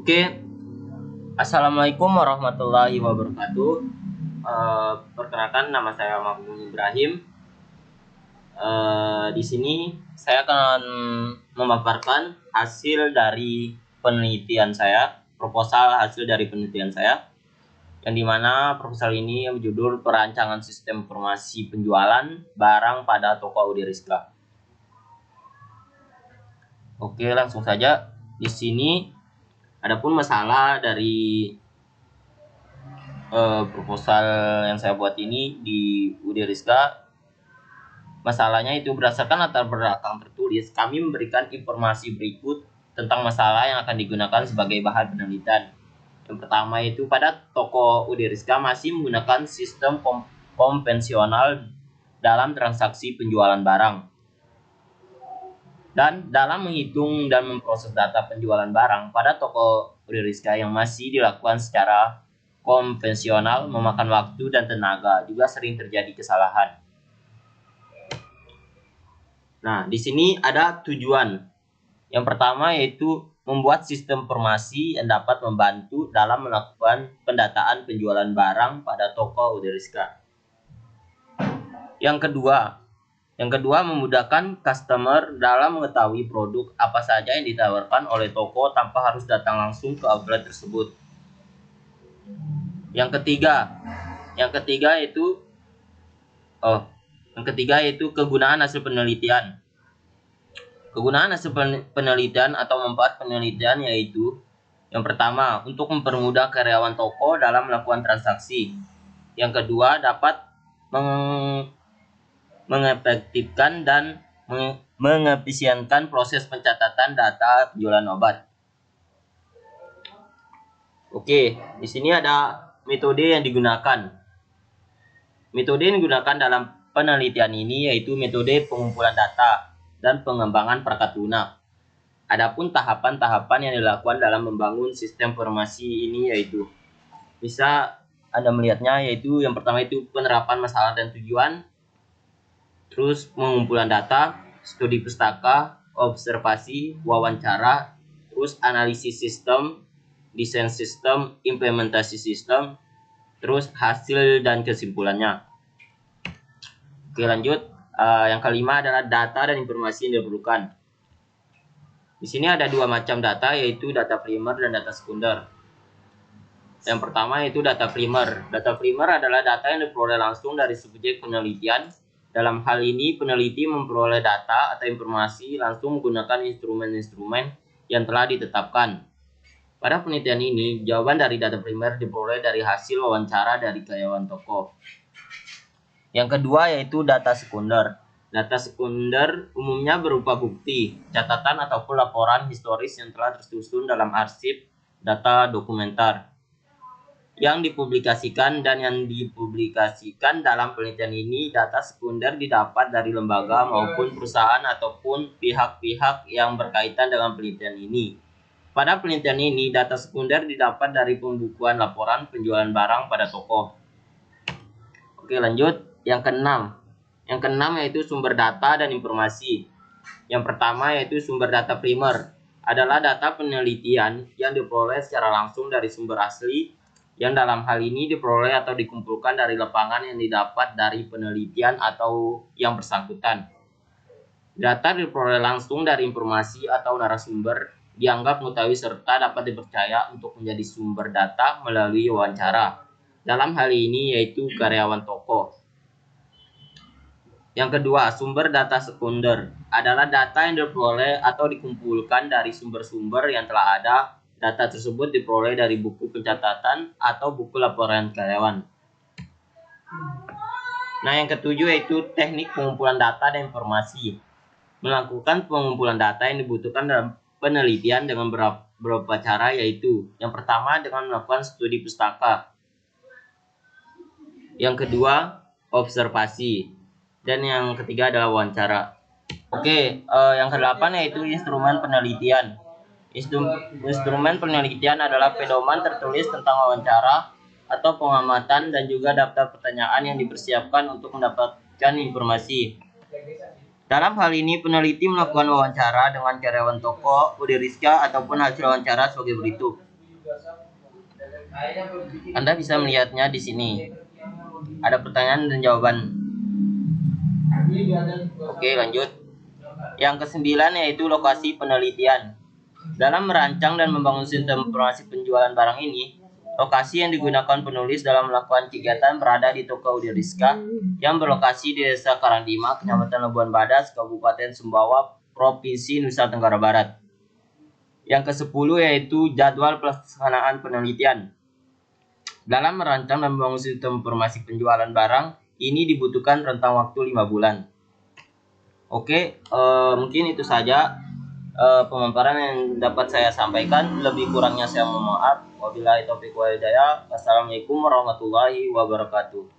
Oke, Assalamualaikum warahmatullahi wabarakatuh. Perkenalkan, nama saya Mahmud Ibrahim. Di sini saya akan memaparkan hasil dari penelitian saya, proposal hasil dari penelitian saya, yang dimana proposal ini berjudul Perancangan Sistem Informasi Penjualan Barang pada Toko Audi Rizka. Oke, langsung saja. Di sini adapun masalah dari proposal yang saya buat ini di Audi Rizka, masalahnya itu berdasarkan latar belakang tertulis. Kami memberikan informasi berikut tentang masalah yang akan digunakan sebagai bahan penelitian. Yang pertama itu, pada toko Audi Rizka masih menggunakan sistem konvensional dalam transaksi penjualan barang. Dan dalam menghitung dan memproses data penjualan barang pada toko Audi Rizka yang masih dilakukan secara konvensional, memakan waktu dan tenaga, juga sering terjadi kesalahan. Nah, di sini ada tujuan. Yang pertama yaitu membuat sistem informasi yang dapat membantu dalam melakukan pendataan penjualan barang pada toko Audi Rizka. Yang kedua, memudahkan customer dalam mengetahui produk apa saja yang ditawarkan oleh toko tanpa harus datang langsung ke outlet tersebut. Yang ketiga yaitu kegunaan hasil penelitian. Kegunaan hasil penelitian atau manfaat penelitian yaitu, yang pertama, untuk mempermudah karyawan toko dalam melakukan transaksi. Yang kedua, dapat mengefektifkan dan mengefisienkan proses pencatatan data penjualan obat. Oke, di sini ada metode yang digunakan. Metode yang digunakan dalam penelitian ini yaitu metode pengumpulan data dan pengembangan perangkat lunak. Adapun tahapan-tahapan yang dilakukan dalam membangun sistem informasi ini yaitu, bisa Anda melihatnya, yaitu yang pertama itu penerapan masalah dan tujuan, terus pengumpulan data, studi pustaka, observasi, wawancara, terus analisis sistem, desain sistem, implementasi sistem, terus hasil dan kesimpulannya. Oke, lanjut. Yang kelima adalah data dan informasi yang diperlukan. Di sini ada dua macam data, yaitu data primer dan data sekunder. Yang pertama yaitu data primer. Data primer adalah data yang diperoleh langsung dari subjek penelitian. Dalam hal ini, peneliti memperoleh data atau informasi langsung menggunakan instrumen-instrumen yang telah ditetapkan. Pada penelitian ini, jawaban dari data primer diperoleh dari hasil wawancara dari karyawan toko. Yang kedua yaitu data sekunder. Data sekunder umumnya berupa bukti, catatan ataupun laporan historis yang telah tersusun dalam arsip data dokumenter yang dipublikasikan dalam penelitian ini. Data sekunder didapat dari lembaga maupun perusahaan ataupun pihak-pihak yang berkaitan dengan penelitian ini. Pada penelitian ini, data sekunder didapat dari pembukuan laporan penjualan barang pada toko. Oke, lanjut. Yang keenam yaitu sumber data dan informasi. Yang pertama yaitu sumber data primer, adalah data penelitian yang diperoleh secara langsung dari sumber asli, yang dalam hal ini diperoleh atau dikumpulkan dari lapangan yang didapat dari penelitian atau yang bersangkutan. Data diperoleh langsung dari informasi atau narasumber dianggap mengetahui serta dapat dipercaya untuk menjadi sumber data melalui wawancara. Dalam hal ini yaitu karyawan toko. Yang kedua, sumber data sekunder adalah data yang diperoleh atau dikumpulkan dari sumber-sumber yang telah ada. Data tersebut diperoleh dari buku pencatatan atau buku laporan karyawan. Nah, yang ketujuh yaitu teknik pengumpulan data dan informasi. Melakukan pengumpulan data yang dibutuhkan dalam penelitian dengan beberapa cara, yaitu yang pertama dengan melakukan studi pustaka. Yang kedua, observasi. Dan yang ketiga adalah wawancara. Oke, yang kedelapan yaitu instrumen penelitian. Instrumen penelitian adalah pedoman tertulis tentang wawancara atau pengamatan dan juga daftar pertanyaan yang dipersiapkan untuk mendapatkan informasi. Dalam hal ini, peneliti melakukan wawancara dengan karyawan toko Audi Rizka ataupun hasil wawancara sebagai berikut. Anda bisa melihatnya di sini. Ada pertanyaan dan jawaban. Oke, lanjut. Yang kesembilan yaitu lokasi penelitian. Dalam merancang dan membangun sistem informasi penjualan barang ini, lokasi yang digunakan penulis dalam melakukan kegiatan berada di toko Udiriska yang berlokasi di Desa Karangdima, Kecamatan Labuan Badas, Kabupaten Sumbawa, Provinsi Nusa Tenggara Barat. Yang ke-10 yaitu jadwal pelaksanaan penelitian. Dalam merancang dan membangun sistem informasi penjualan barang, ini dibutuhkan rentang waktu 5 bulan. Oke, mungkin itu saja pemaparan yang dapat saya sampaikan. Lebih kurangnya saya mohon maaf. Wabillahi taufiq wal hidayah. Wassalamualaikum warahmatullahi wabarakatuh.